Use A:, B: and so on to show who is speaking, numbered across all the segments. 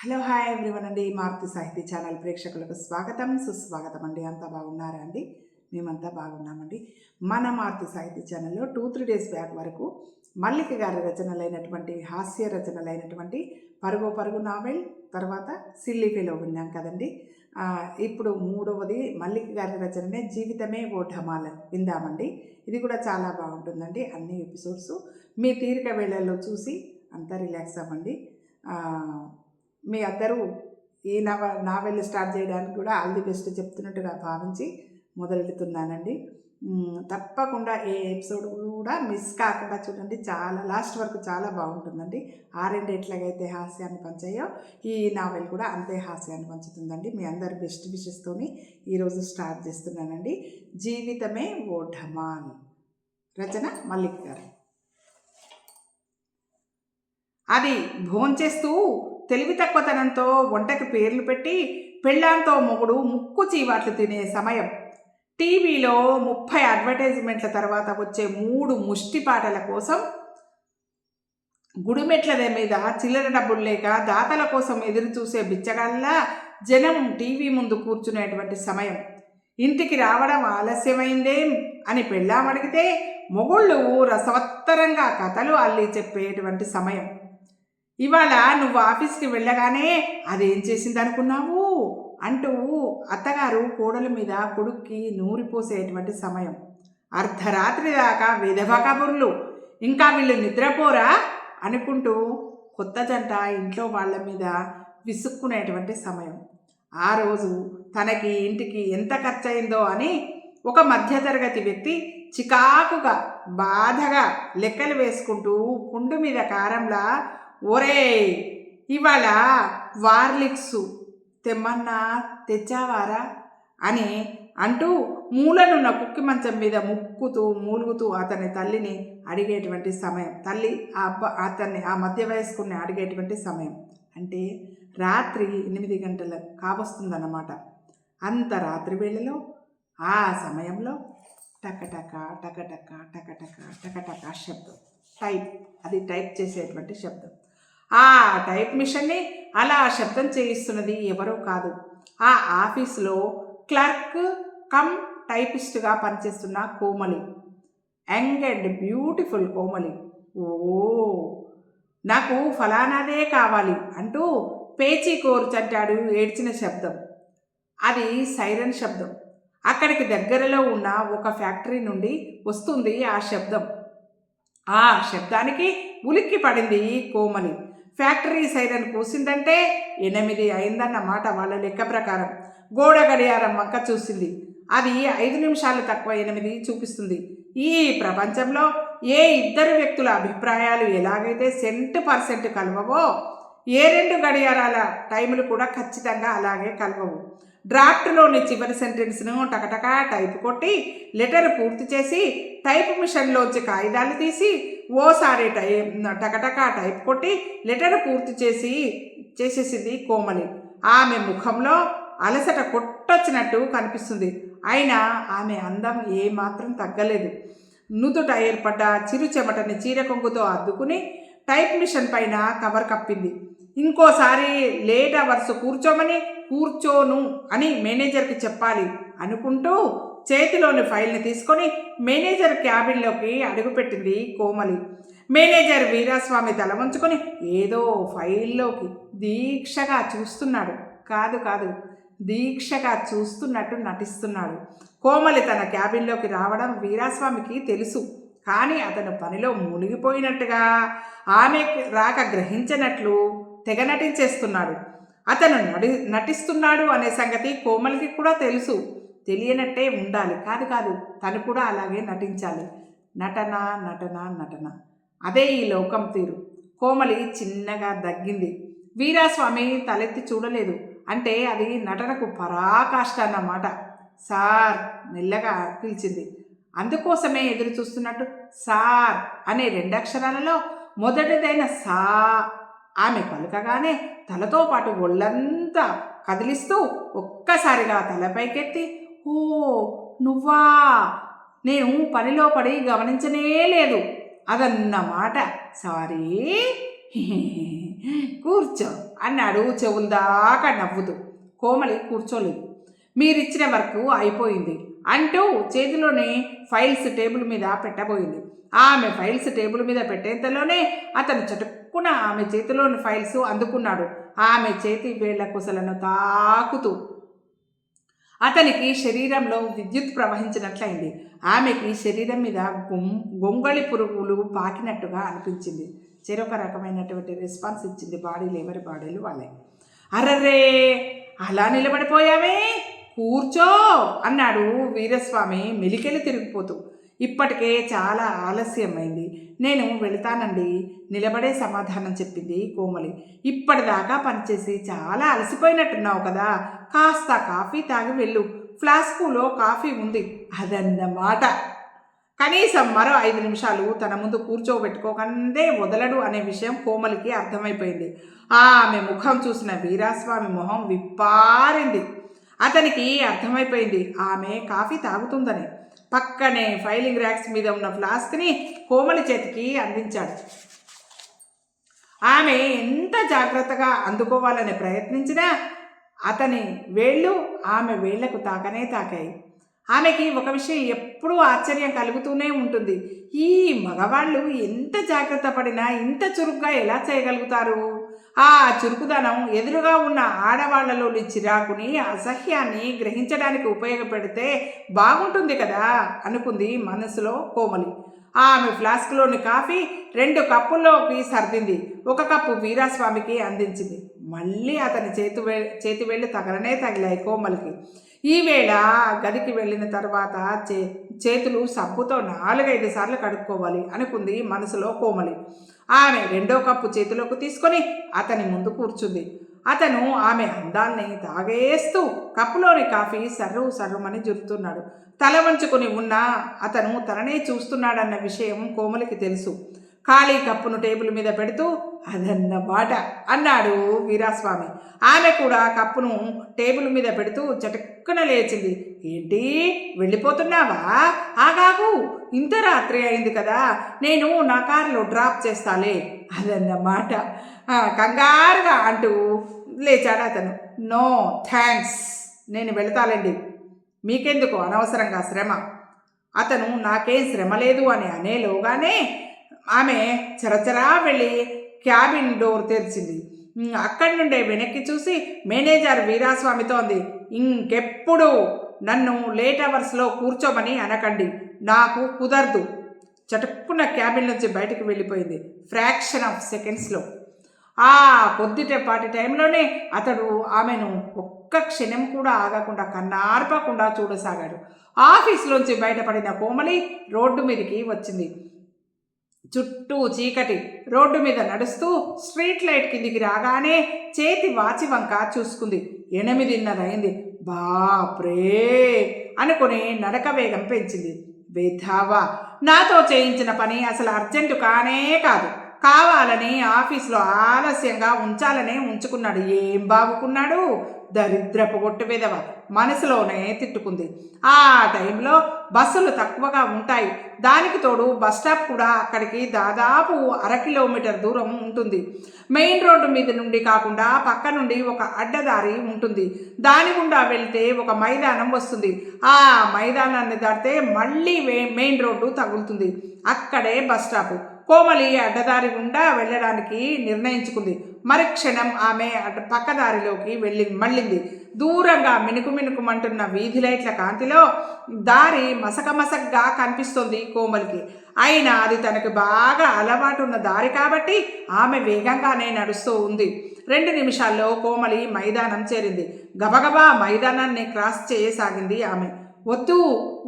A: Hello hi everyone అండి. మారుతి సాహితీ channel ప్రేక్షకులకు స్వాగతం సుస్వాగతం అండి. అంతా బాగున్నారా అండి? మేమంతా బాగున్నామండి. మన మారుతి సాహితీ ఛానల్లో 2-3 డేస్ బ్యాక్ వరకు మల్లిక గారి రచనలైనటువంటి హాస్య రచనలైనటువంటి పరుగు పరుగు నావెల్, తర్వాత సిల్లీ ఫెలో విన్నాం కదండి. ఇప్పుడు మూడవది మల్లిక గారి రచననే జీవితమే ఓ ఢమాల విందామండి. ఇది కూడా చాలా బాగుంటుందండి. అన్ని ఎపిసోడ్స్ మీ తీరిక వేళల్లో చూసి అంతా రిలాక్స్ అవ్వండి. మీ అందరూ ఈ నావెల్ స్టార్ట్ చేయడానికి కూడా ఆల్ ది బెస్ట్ చెప్తున్నట్టుగా భావించి మొదలెడుతున్నానండి. తప్పకుండా ఏ ఎపిసోడ్ కూడా మిస్ కాకుండా చూడండి. చాలా లాస్ట్ వరకు చాలా బాగుంటుందండి. ఆరెండు ఎట్లాగైతే హాస్యాన్ని పంచాయో ఈ నావెల్ కూడా అంతే హాస్యాన్ని పంచుతుందండి. మీ అందరు బెస్ట్ విషెస్తోని ఈరోజు స్టార్ట్ చేస్తున్నానండి. జీవితమే ఓ ఢమాల్, రచన మల్లిక గారు. అది భోంచేస్తూ తెలివి తక్కువతనంతో వంటకి పేర్లు పెట్టి పెళ్ళాంతో మొగుడు ముక్కు చీవాట్లు తినే సమయం. టీవీలో 30 అడ్వర్టైజ్మెంట్ల తర్వాత వచ్చే 3 ముష్టిపాటల కోసం గుడిమెట్ల మీద చిల్లర డబ్బులు లేక దాతల కోసం ఎదురు చూసే బిచ్చగాళ్ళ జనం టీవీ ముందు కూర్చునేటువంటి సమయం. ఇంటికి రావడం ఆలస్యమైందేం అని పెళ్ళాం అడిగితే మొగుళ్ళు రసవత్తరంగా కథలు అల్లి చెప్పేటువంటి సమయం. ఇవాళ నువ్వు ఆఫీస్కి వెళ్ళగానే అదేం చేసింది అనుకున్నావు అంటూ అత్తగారు కోడల మీద కొడుక్కి నూరిపోసేటువంటి సమయం. అర్ధరాత్రి దాకా విధవ కబుర్లు, ఇంకా వీళ్ళు నిద్రపోరా అనుకుంటూ కొత్త జంట ఇంట్లో వాళ్ళ మీద విసుక్కునేటువంటి సమయం. ఆ రోజు తనకి ఇంటికి ఎంత ఖర్చయిందో అని ఒక మధ్యతరగతి వ్యక్తి చికాకుగా బాధగా లెక్కలు వేసుకుంటూ పుండు మీద కారంలా, ఒరే ఇవాళ వార్లిక్సు తెమ్మన్నా తెచ్చావారా అని అంటూ మూలనున్న కుక్కి మంచం మీద ముక్కుతూ మూలుగుతూ అతని తల్లిని అడిగేటువంటి సమయం. తల్లి అతన్ని ఆ మధ్య వయస్కుని అడిగేటువంటి సమయం. అంటే రాత్రి 8 గంటల కావస్తుందన్నమాట. అంత రాత్రి వేళలో ఆ సమయంలో టకటక టకటక టకటక టకటక శబ్దం. అది టైప్ చేసేటువంటి శబ్దం. ఆ టైప్ మిషన్ని అలా శబ్దం చేయిస్తున్నది ఎవరో కాదు, ఆ ఆఫీసులో క్లర్క్ కమ్ టైపిస్ట్గా పనిచేస్తున్న Komali. Young and beautiful Komali. ఓ నాకు ఫలానాదే కావాలి అంటూ పేచీ కోర్చంటాడు ఏడ్చిన శబ్దం. అది సైరన్ శబ్దం. అక్కడికి దగ్గరలో ఉన్న ఒక ఫ్యాక్టరీ నుండి వస్తుంది ఆ శబ్దం. ఆ శబ్దానికి ఉలిక్కి పడింది కోమలి. ఫ్యాక్టరీ సైరన్ కూసిందంటే 8 అయిందన్నమాట వాళ్ళ లెక్క ప్రకారం. గోడ గడియారం వంక చూసింది. అది 5 నిమిషాలు తక్కువ 8 చూపిస్తుంది. ఈ ప్రపంచంలో ఏ ఇద్దరు వ్యక్తుల అభిప్రాయాలు ఎలాగైతే 100% కలవవో, ఏ 2 గడియారాల టైములు కూడా ఖచ్చితంగా అలాగే కలవవు. డ్రాఫ్ట్లోని చివరి సెంటెన్స్ను టకటకా టైప్ కొట్టి లెటర్ పూర్తి చేసి టైప్ మిషన్లోంచి కాగితాలు తీసి ఓసారి టకటకా టైప్ కొట్టి లెటర్ పూర్తి చేసేసింది కోమలి. ఆమె ముఖంలో అలసట కొట్టొచ్చినట్టు కనిపిస్తుంది. అయినా ఆమె అందం ఏమాత్రం తగ్గలేదు. నుదుట ఏర్పడ్డ చిరు చెమటని చీర కొంగుతో అద్దుకుని టైప్ మిషన్ పైన కవర్ కప్పింది. ఇంకోసారి లేట్ అవర్స్ కూర్చోను అని మేనేజర్కి చెప్పాలి అనుకుంటూ చేతిలోని ఫైల్ని తీసుకొని మేనేజర్ క్యాబిన్లోకి అడుగుపెట్టింది కోమలి. మేనేజర్ వీరాస్వామి తల వంచుకొని ఏదో ఫైల్లోకి దీక్షగా చూస్తున్నాడు. కాదు దీక్షగా చూస్తున్నట్టు నటిస్తున్నాడు. కోమలి తన క్యాబిన్లోకి రావడం వీరాస్వామికి తెలుసు. కానీ అతను పనిలో మునిగిపోయినట్టుగా ఆమె రాక గ్రహించినట్లు తెగ నటించేస్తున్నాడు. అతను నటిస్తున్నాడు అనే సంగతి కోమలికి కూడా తెలుసు. తెలియనట్టే ఉండాలి. కాదు తను కూడా అలాగే నటించాలి. నటన నటన నటన, అదే ఈ లోకం తీరు. కోమలి చిన్నగా దగ్గింది. వీరాస్వామి తలెత్తి చూడలేదు. అంటే అది నటనకు పరాకాష్ట అన్నమాట. సార్ మెల్లగా పిలిచింది. అందుకోసమే ఎదురు చూస్తున్నట్టు సార్ అనే 2 అక్షరాలలో మొదటిదైన సా ఆమె పలుకగానే తలతో పాటు ఒళ్ళంతా కదిలిస్తూ ఒక్కసారిగా తలపైకెత్తి, ఓ నువ్వా, నేను పనిలో పడి గమనించనే లేదు అదన్నమాట. సారీ కూర్చో అన్నాడు చెవుల దాకా నవ్వుతూ. కోమలి కూర్చోలేదు. మీరిచ్చిన వర్క్ అయిపోయింది అంటూ చేతిలోని ఫైల్స్ టేబుల్ మీద పెట్టబోయింది. ఆమె ఫైల్స్ టేబుల్ మీద పెట్టేంతలోనే అతను చటుక్కున ఆమె చేతిలోని ఫైల్స్ అందుకున్నాడు. ఆమె చేతి వేళ్ల కుసలను తాకుతూ అతనికి శరీరంలో విద్యుత్ ప్రవహించినట్లయింది. ఆమెకి శరీరం మీద గొంగళి పురుగులు పాకినట్టుగా అనిపించింది. చెరొక రకమైనటువంటి రెస్పాన్స్ ఇచ్చింది బాడీలు, ఎవరి బాడీలు వాళ్ళే. అర్రరే, అలా నిలబడిపోయావే, కూర్చో అన్నాడు వీరస్వామి మెలికెలు తిరిగిపోతూ. ఇప్పటికే చాలా ఆలస్యమైంది, నేను వెళతానండి నిలబడే సమాధానం చెప్పింది కోమలి. ఇప్పటిదాకా పనిచేసి చాలా అలసిపోయినట్టున్నావు కదా, కాస్త కాఫీ తాగి వెళ్ళు, ఫ్లాస్కులో కాఫీ ఉంది అదన్నమాట. కనీసం మరో 5 నిమిషాలు తన ముందు కూర్చోబెట్టుకోకందే వదలడు అనే విషయం కోమలికి అర్థమైపోయింది. ఆమె ముఖం చూసిన వీరాస్వామి మొహం విప్పారింది. అతనికి అర్థమైపోయింది ఆమె కాఫీ తాగుతుందని. పక్కనే ఫైలింగ్ ర్యాక్స్ మీద ఉన్న ఫ్లాస్క్ని కోమలి చేతికి అందించాడు. ఆమె ఎంత జాగ్రత్తగా అందుకోవాలని ప్రయత్నించినా అతని వేళ్ళు ఆమె వేళ్లకు తాకాయి. ఆమెకి ఒక విషయం ఎప్పుడూ ఆశ్చర్యం కలుగుతూనే ఉంటుంది. ఈ మగవాళ్ళు ఎంత జాగ్రత్త పడినా ఇంత చురుగ్గా ఎలా చేయగలుగుతారు? ఆ చురుకుదనం ఎదురుగా ఉన్న ఆడవాళ్లలోని చిరాకుని, అసహ్యాన్ని గ్రహించడానికి ఉపయోగపెడితే బాగుంటుంది కదా అనుకుంది మనసులో కోమలి. ఆమె ఫ్లాస్క్లోని కాఫీ 2 కప్పుల్లోకి సర్దింది. 1 కప్పు వీరాస్వామికి అందించింది. మళ్ళీ అతని చేతి వేళ్ళు తగిలాయి కోమలికి. ఈవేళ గదికి వెళ్ళిన తర్వాత చేతులు సబ్బుతో 4-5 సార్లు కడుక్కోవాలి అనుకుంది మనసులో కోమలి. ఆమె 2వ కప్పు చేతిలోకి తీసుకొని అతని ముందు కూర్చుంది. అతను ఆమె అందాల్ని తాగేస్తూ కప్పులోని కాఫీ సర్రుమని జురుతున్నాడు. తల వంచుకొని ఉన్న అతను తననే చూస్తున్నాడన్న విషయం కోమలికి తెలుసు. ఖాళీ కప్పును టేబుల్ మీద పెడుతూ అదన్నమాట అన్నాడు వీరాస్వామి. ఆమె కూడా కప్పును టేబుల్ మీద పెడుతూ చటుక్కున లేచింది. ఏంటి, వెళ్ళిపోతున్నావా? ఆగాగు, ఇంత రాత్రి అయింది కదా, నేను నా కారులో డ్రాప్ చేస్తాలే అదన్నమాట కంగారుగా అంటూ లేచాడు అతను. నో థ్యాంక్స్, నేను వెళతాలండి, మీకెందుకు అనవసరంగా శ్రమ. అతను నాకేం శ్రమ లేదు అని అనేలోగానే ఆమె చరచరా వెళ్ళి క్యాబిన్ డోర్ తెరిచింది. అక్కడి నుండే వెనక్కి చూసి మేనేజర్ వీరాస్వామితో అంది, ఇంకెప్పుడు నన్ను లేట్ అవర్స్లో కూర్చోమని అనకండి, నాకు కుదరదు. చటుక్కున క్యాబిన్ నుంచి బయటకు వెళ్ళిపోయింది. ఫ్రాక్షన్ ఆఫ్ సెకండ్స్లో. ఆ కొద్దిపాటి టైంలోనే అతడు ఆమెను ఒక్క క్షణం కూడా ఆగకుండా కన్నార్పకుండా చూడసాగాడు. ఆఫీసులోంచి బయటపడిన కోమలి రోడ్డు మీదకి వచ్చింది. చుట్టూ చీకటి. రోడ్డు మీద నడుస్తూ స్ట్రీట్ లైట్ కిందికి రాగానే చేతి వాచి వంక చూసుకుంది. 8:30 అయింది. బాప్రే అనుకుని నడక వేగం పెంచింది. వేధావా, నాతో చేయించిన పని అసలు అర్జెంటు కానే కాదు, కావాలని ఆఫీసులో ఆలస్యంగా ఉంచాలనే ఉంచుకున్నాడు. ఏం బాగుకున్నాడు, దరిద్రపు గొట్టు విధవ మనసులోనే తిట్టుకుంది. ఆ టైంలో బస్సులు తక్కువగా ఉంటాయి. దానికి తోడు బస్టాప్ కూడా అక్కడికి దాదాపు 1/2 కిలోమీటర్ దూరం ఉంటుంది. మెయిన్ రోడ్డు మీద నుండి కాకుండా పక్క నుండి ఒక అడ్డదారి ఉంటుంది. దాని గుండా వెళ్తే ఒక మైదానం వస్తుంది. ఆ మైదానాన్ని దాటితే మళ్ళీ మెయిన్ రోడ్డు తగులుతుంది. అక్కడే బస్టాపు. కోమలి అడ్డదారి గుండా వెళ్ళడానికి నిర్ణయించుకుంది. మరుక్షణం ఆమె పక్కదారిలోకి మళ్ళింది. దూరంగా మినుకుమంటున్న వీధి లైట్ల కాంతిలో దారి మసకమసగ్గా కనిపిస్తుంది కోమలికి. అయినా అది తనకు బాగా అలవాటున్న దారి కాబట్టి ఆమె వేగంగానే నడుస్తూ ఉంది. 2 నిమిషాల్లో కోమలి మైదానం చేరింది. గబగబా మైదానాన్ని క్రాస్ చేయసాగింది ఆమె. వద్దు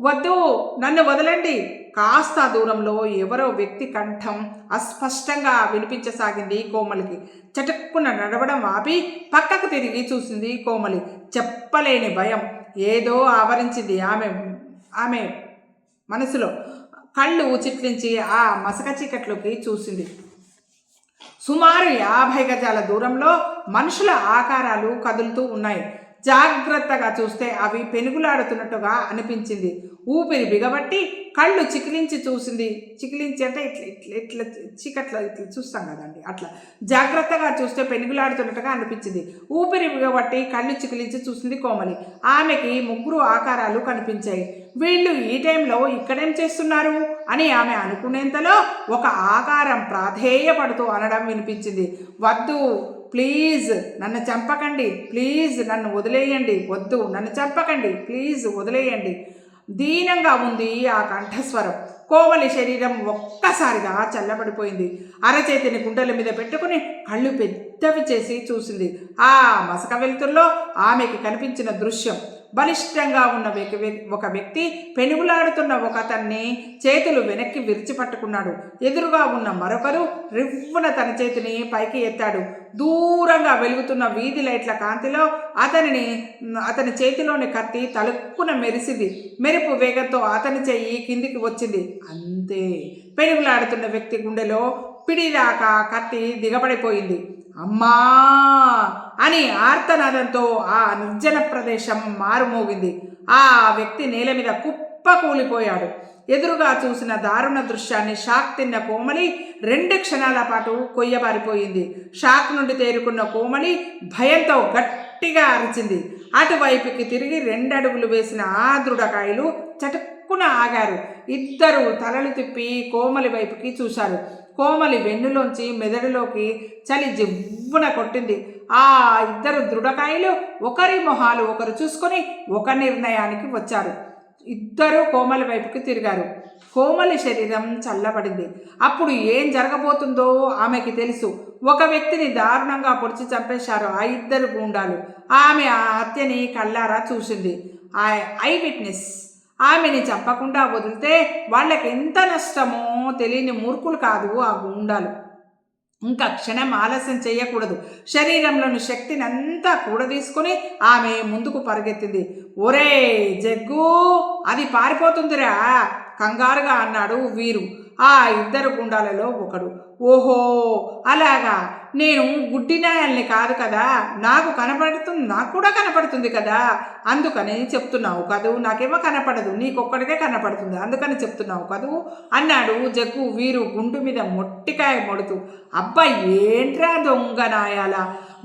A: వద్దు, నన్ను వదలండి. కాస్త దూరంలో ఎవరో వ్యక్తి కంఠం అస్పష్టంగా వినిపించసాగింది కోమలికి. చటుక్కున నడవడం ఆపి పక్కకు తిరిగి చూసింది కోమలి. చెప్పలేని భయం ఏదో ఆవరించింది ఆమె మనసులో. కళ్ళు చిట్లించి ఆ మసక చీకట్లోకి చూసింది. సుమారు 50 గజాల దూరంలో మనుషుల ఆకారాలు కదులుతూ ఉన్నాయి. జాగ్రత్తగా చూస్తే అవి పెనుగులాడుతున్నట్టుగా అనిపించింది. ఊపిరి బిగబట్టి కళ్ళు చికిలించి చూసింది. చికిలించి అంటే ఇట్లా ఇట్లా ఇట్లా చీకట్లో ఇట్లా చూస్తాం కదండి, అట్లా జాగ్రత్తగా చూస్తే పెనుగులాడుతున్నట్టుగా అనిపించింది. ఊపిరి బిగబట్టి కళ్ళు చికిలించి చూసింది కోమలి. ఆమెకి ముగ్గురు ఆకారాలు కనిపించాయి. వీళ్ళు ఈ టైంలో ఇక్కడేం చేస్తున్నారు అని ఆమె అనుకునేంతలో ఒక ఆకారం ప్రాధేయపడుతూ అనడం వినిపించింది. వద్దు, ప్లీజ్ నన్ను చంపకండి, ప్లీజ్ నన్ను వదిలేయండి, వద్దు నన్ను చంపకండి, ప్లీజ్ వదిలేయండి. దీనంగా ఉంది ఆ కంఠస్వరం. కోమలి శరీరం ఒక్కసారిగా చల్లబడిపోయింది. అరచేతిని గుండెల మీద పెట్టుకుని కళ్ళు పెద్దవి చేసి చూసింది. ఆ మసక వెలుతుల్లో ఆమెకి కనిపించిన దృశ్యం, బలిష్టంగా ఉన్న ఒక వ్యక్తి పెనుగులాడుతున్న ఒక అతన్ని చేతులు వెనక్కి విరిచిపట్టుకున్నాడు. ఎదురుగా ఉన్న మరొకరు రివ్వున తన చేతిని పైకి ఎత్తాడు. దూరంగా వెలుగుతున్న వీధి లైట్ల కాంతిలో అతని చేతిలోని కత్తి తలుక్కున మెరిసింది. మెరుపు వేగంతో అతని చెయ్యి కిందికి వచ్చింది. అంతే, పెనుగులాడుతున్న వ్యక్తి గుండెలో పిడిదాకా కత్తి దిగబడిపోయింది. అమ్మా అని ఆర్తనాదంతో ఆ నిర్జన ప్రదేశం మారుమోగింది. ఆ వ్యక్తి నేల మీద కుప్ప కూలిపోయాడు. ఎదురుగా చూసిన దారుణ దృశ్యాన్ని షాక్ తిన్న కోమలి 2 క్షణాల పాటు కొయ్యబారిపోయింది. షాక్ నుండి తేరుకున్న కోమలి భయంతో గట్టిగా అరిచింది. అటువైపుకి తిరిగి 2 అడుగులు వేసిన ఆ దృఢకాయలు చటుక్కున ఆగారు. ఇద్దరు తలలు తిప్పి కోమలి వైపుకి చూశారు. కోమలి వెన్నులోంచి మెదడులోకి చలి జివ్వున కొట్టింది. ఆ ఇద్దరు దృఢకాయలు ఒకరి మొహాలు ఒకరు చూసుకొని ఒక నిర్ణయానికి వచ్చారు. ఇద్దరూ కోమలి వైపుకి తిరిగారు. కోమలి శరీరం చల్లబడింది. అప్పుడు ఏం జరగబోతుందో ఆమెకి తెలుసు. ఒక వ్యక్తిని దారుణంగా పొడిచి చంపేశారు ఆ ఇద్దరు గూండాలు. ఆమె ఆ హత్యని కళ్ళారా చూసింది. I witness. ఆమెని చంపకుండా వదిలితే వాళ్ళకి ఎంత నష్టమో తెలియని మూర్ఖులు కాదు ఆ గూండాలు. ఇంకా క్షణం ఆలస్యం చేయకూడదు. శరీరంలోని శక్తిని అంతా కూడదీసుకుని ఆమె ముందుకు పరిగెత్తింది. ఒరే జగ్గు, అది పారిపోతుందిరా, కంగారుగా అన్నాడు వీరు, ఆ ఇద్దరు గుండాలలో ఒకడు. ఓహో అలాగా, నేను గుడ్డినాయాల్ని కాదు కదా, నాకు కూడా కనపడుతుంది కదా, అందుకని చెప్తున్నావు కదూ. నాకేమో కనపడదు, నీకొక్కడికే కనపడుతుంది, అందుకని చెప్తున్నావు కదూ అన్నాడు జగ్గు వీరు గుండు మీద మొట్టికాయ మొడుతూ. అబ్బా ఏంట్రా దొంగ నాయాల,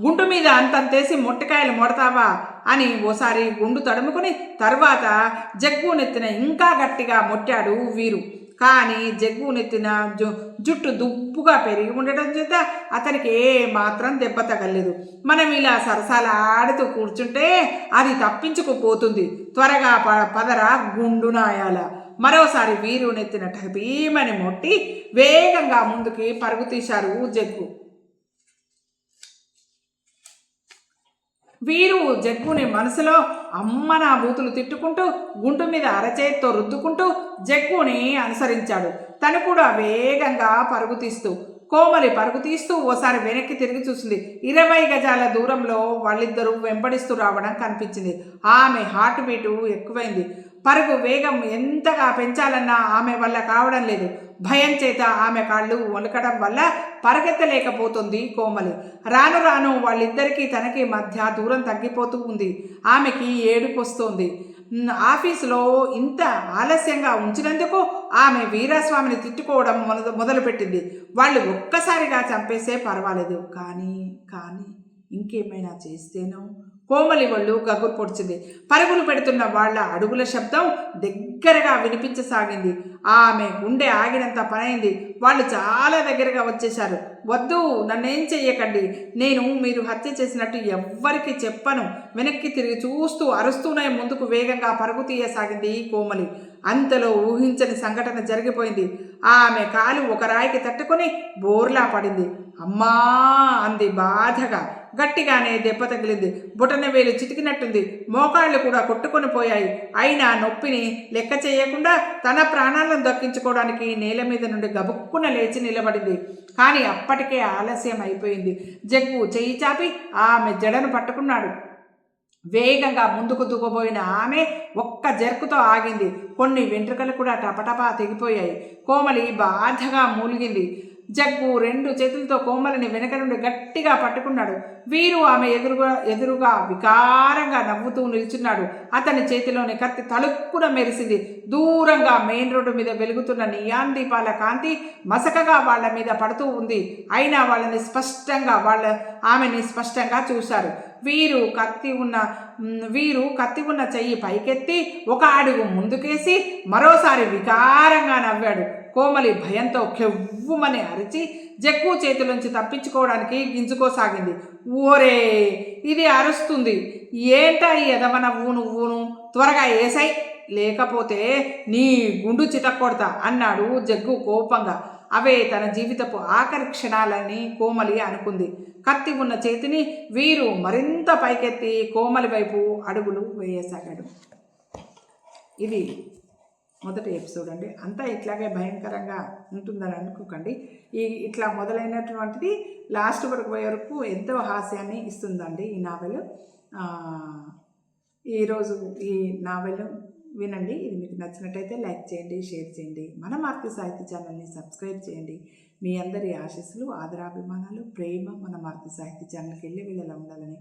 A: గుండు మీద అంతంతేసి మొట్టికాయలు మొడతావా అని ఓసారి గుండు తడుముకుని తర్వాత జగ్గు నెత్తిన ఇంకా గట్టిగా మొట్టాడు వీరు. కానీ జగ్గు నెత్తిన జుట్టు దుప్పుగా పెరిగి ఉండటం చేత అతనికి మాత్రం దెబ్బ తగలేదు. మనం ఇలా సరసాలాడుతూ కూర్చుంటే అది తప్పించుకుపోతుంది. త్వరగా పదరా గుండు నాయాల. మరోసారి వీరు నెత్తిన భీమని మొట్టి వేగంగా ముందుకి పరుగు తీశారు జగ్గు. వీరు జగ్గుని మనసులో అమ్మ నా బూతులు తిట్టుకుంటూ గుండు మీద అరచేతితో రుద్దుకుంటూ జగ్గుని అనుసరించాడు. తను కూడా వేగంగా పరుగు తీస్తూ కోమలి పరుగు తీస్తూ ఓసారి వెనక్కి తిరిగి చూసింది. 20 గజాల దూరంలో వాళ్ళిద్దరూ వెంబడిస్తూ రావడం కనిపించింది. ఆమె హార్ట్ బీటు ఎక్కువైంది. పరుగు వేగం ఎంతగా పెంచాలన్నా ఆమె వల్ల కావడం లేదు. భయం చేత ఆమె కాళ్ళు వణకడం వల్ల పరిగెత్తలేకపోతుంది కోమలి. రాను రాను వాళ్ళిద్దరికీ తనకి మధ్య దూరం తగ్గిపోతూ ఉంది. ఆమెకి ఏడుపు వస్తోంది. ఆఫీసులో ఇంత ఆలస్యంగా ఉంచినందుకు ఆమె వీరాస్వామిని తిట్టుకోవడం మొదలుపెట్టింది. వాళ్ళు ఒక్కసారిగా చంపేసే పర్వాలేదు, కానీ ఇంకేమైనా చేస్తేనో. కోమలి ఒళ్ళు గగురు పొడిచింది. పరుగులు పెడుతున్న వాళ్ళ అడుగుల శబ్దం దగ్గరగా వినిపించసాగింది. ఆమె గుండె ఆగినంత పనైంది. వాళ్ళు చాలా దగ్గరగా వచ్చేశారు. వద్దు, నన్నేం చెయ్యకండి, నేను మీరు హత్య చేసినట్టు ఎవ్వరికి చెప్పను. వెనక్కి తిరిగి చూస్తూ అరుస్తూనే ముందుకు వేగంగా పరుగు తీయసాగింది కోమలి. అంతలో ఊహించని సంఘటన జరిగిపోయింది. ఆమె కాలు ఒక రాయికి తట్టుకొని బోర్లా పడింది. అమ్మా అంది బాధగా. గట్టిగానే దెబ్బ తగిలింది. బొటన వేలు చితికినట్టుంది. మోకాళ్ళు కూడా కొట్టుకొని పోయాయి. అయినా నొప్పిని లెక్క చేయకుండా తన ప్రాణాలను దక్కించుకోవడానికి నేల మీద నుండి గబుక్కున లేచి నిలబడింది. కానీ అప్పటికే ఆలస్యం అయిపోయింది. జగ్గు చెయ్యి చాపి ఆమె జడను పట్టుకున్నాడు. వేగంగా ముందుకు దూకబోయిన ఆమె ఒక్క జర్కుతో ఆగింది. కొన్ని వెంట్రుకలు కూడా టపటపా తెగిపోయాయి. కోమలి బాధగా మూలిగింది. జగ్గు 2 చేతులతో కోమలిని వెనక నుండి గట్టిగా పట్టుకున్నాడు. వీరు ఆమె ఎదురుగా వికారంగా నవ్వుతూ నిల్చున్నాడు. అతని చేతిలోని కత్తి తలుక్కున మెరిసింది. దూరంగా మెయిన్ రోడ్డు మీద వెలుగుతున్న నియాన్ దీపాల కాంతి మసకగా వాళ్ళ మీద పడుతూ ఉంది. అయినా ఆమెని స్పష్టంగా చూశారు. వీరు కత్తి ఉన్న చెయ్యి పైకెత్తి ఒక అడుగు ముందుకేసి మరోసారి వికారంగా నవ్వాడు. కోమలి భయంతో కెవ్వుమని అరిచి జగ్గు చేతిలోంచి తప్పించుకోవడానికి గింజుకోసాగింది. ఓరే, ఇది అరుస్తుంది, ఏంటా ఈ ఎదవ నువ్వును త్వరగా ఏసై, లేకపోతే నీ గుండు చితక్కొడతా అన్నాడు జగ్గు కోపంగా. అవే తన జీవితపు ఆఖరి క్షణాలని కోమలి అనుకుంది. కత్తి ఉన్న చేతిని వీరు మరింత పైకెత్తి కోమలి వైపు అడుగులు వేయసాగాడు. ఇది మొదటి ఎపిసోడ్ అండి. అంతా ఇట్లాగే భయంకరంగా ఉంటుందని అనుకోకండి. ఇట్లా మొదలైనటువంటిది లాస్ట్ వరకు ఎంతో హాస్యాన్ని ఇస్తుందండి ఈ నావెల్. ఈరోజు ఈ నావెల్ వినండి. ఇది మీకు నచ్చినట్టయితే లైక్ చేయండి, షేర్ చేయండి. మన మారుతి సాహిత్య ఛానల్ని సబ్స్క్రైబ్ చేయండి. మీ అందరి ఆశీస్సులు, ఆదరాభిమానాలు, ప్రేమ మన మారుతి సాహిత్య ఛానల్కి వెళ్ళేలా ఉండాలని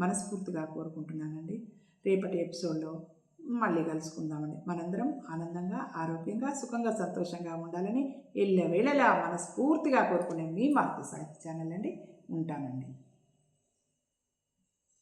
A: మనస్ఫూర్తిగా కోరుకుంటున్నానండి. రేపటి ఎపిసోడ్లో మళ్ళీ కలుసుకుందామండి. మనందరం ఆనందంగా, ఆరోగ్యంగా, సుఖంగా, సంతోషంగా ఉండాలని ఎల్లవేళలా మనస్ఫూర్తిగా కోరుకునే మీ మారుతి సాహిత్య ఛానల్ అండి. ఉంటానండి.